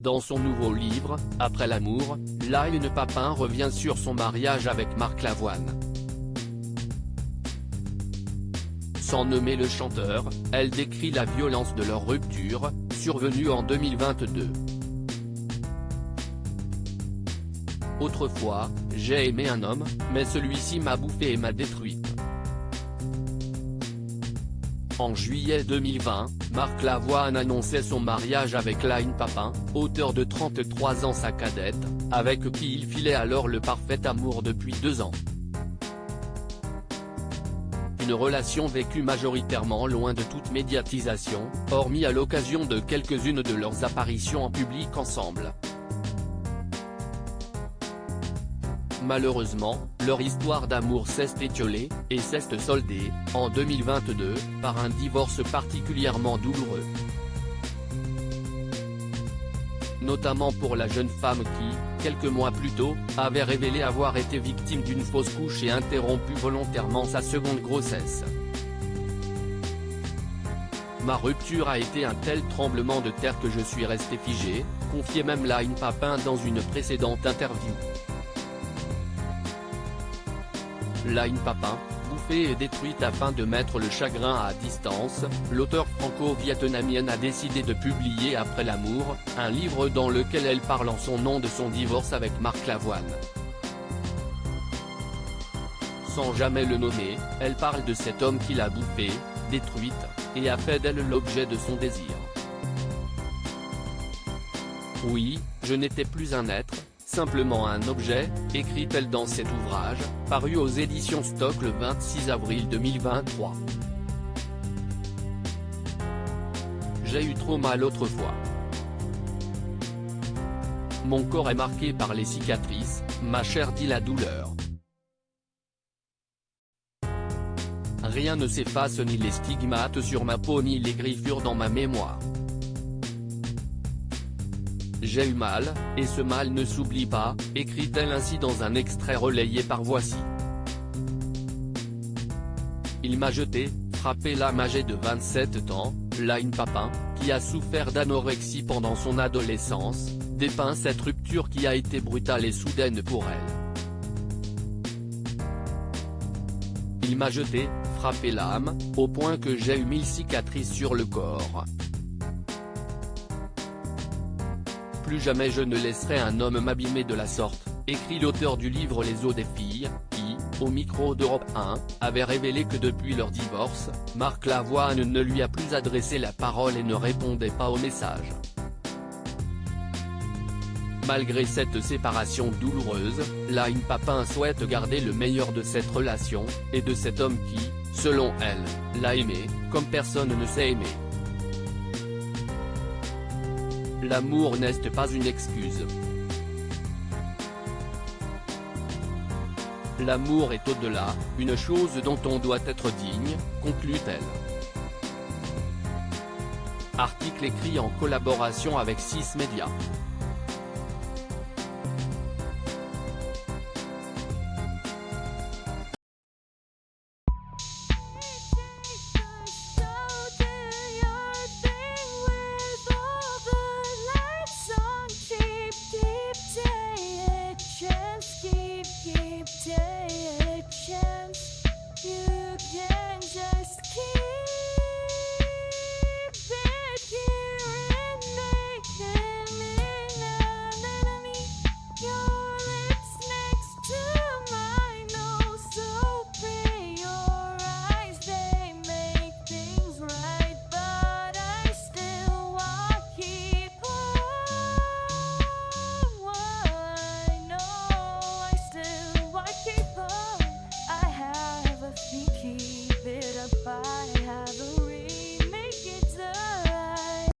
Dans son nouveau livre, Après l'amour, Line Papin revient sur son mariage avec Marc Lavoine. Sans nommer le chanteur, elle décrit la violence de leur rupture, survenue en 2022. Autrefois, j'ai aimé un homme, mais celui-ci m'a bouffé et m'a détruite. En juillet 2020, Marc Lavoine annonçait son mariage avec Line Papin, auteur de 33 ans sa cadette, avec qui il filait alors le parfait amour depuis 2 ans. Une relation vécue majoritairement loin de toute médiatisation, hormis à l'occasion de quelques-unes de leurs apparitions en public ensemble. Malheureusement, leur histoire d'amour s'est étiolée, et s'est soldée, en 2022, par un divorce particulièrement douloureux. Notamment pour la jeune femme qui, quelques mois plus tôt, avait révélé avoir été victime d'une fausse couche et interrompu volontairement sa seconde grossesse. Ma rupture a été un tel tremblement de terre que je suis resté figé, confiait même Line Papin dans une précédente interview. Line Papin, bouffée et détruite afin de mettre le chagrin à distance, l'auteure franco-vietnamienne a décidé de publier Après l'amour, un livre dans lequel elle parle en son nom de son divorce avec Marc Lavoine. Sans jamais le nommer, elle parle de cet homme qui l'a bouffée, détruite, et a fait d'elle l'objet de son désir. Oui, je n'étais plus un être, simplement un objet, écrit-elle dans cet ouvrage, paru aux éditions Stock le 26 avril 2023. J'ai eu trop mal autrefois. Mon corps est marqué par les cicatrices, ma chair dit la douleur. Rien ne s'efface, ni les stigmates sur ma peau ni les griffures dans ma mémoire. J'ai eu mal, et ce mal ne s'oublie pas, écrit-elle ainsi dans un extrait relayé par Voici. Il m'a jeté, frappé l'âme âgée de 27 ans, Line Papin, qui a souffert d'anorexie pendant son adolescence, dépeint cette rupture qui a été brutale et soudaine pour elle. Il m'a jeté, frappé l'âme, au point que j'ai eu 1000 cicatrices sur le corps. Plus jamais je ne laisserai un homme m'abîmer de la sorte, écrit l'auteur du livre Les os des filles, qui, au micro d'Europe 1, avait révélé que depuis leur divorce, Marc Lavoine ne lui a plus adressé la parole et ne répondait pas aux messages. Malgré cette séparation douloureuse, Line Papin souhaite garder le meilleur de cette relation, et de cet homme qui, selon elle, l'a aimé, comme personne ne sait aimer. L'amour n'est pas une excuse. L'amour est au-delà, une chose dont on doit être digne, conclut-elle. Article écrit en collaboration avec 6 médias. Take a chance, you can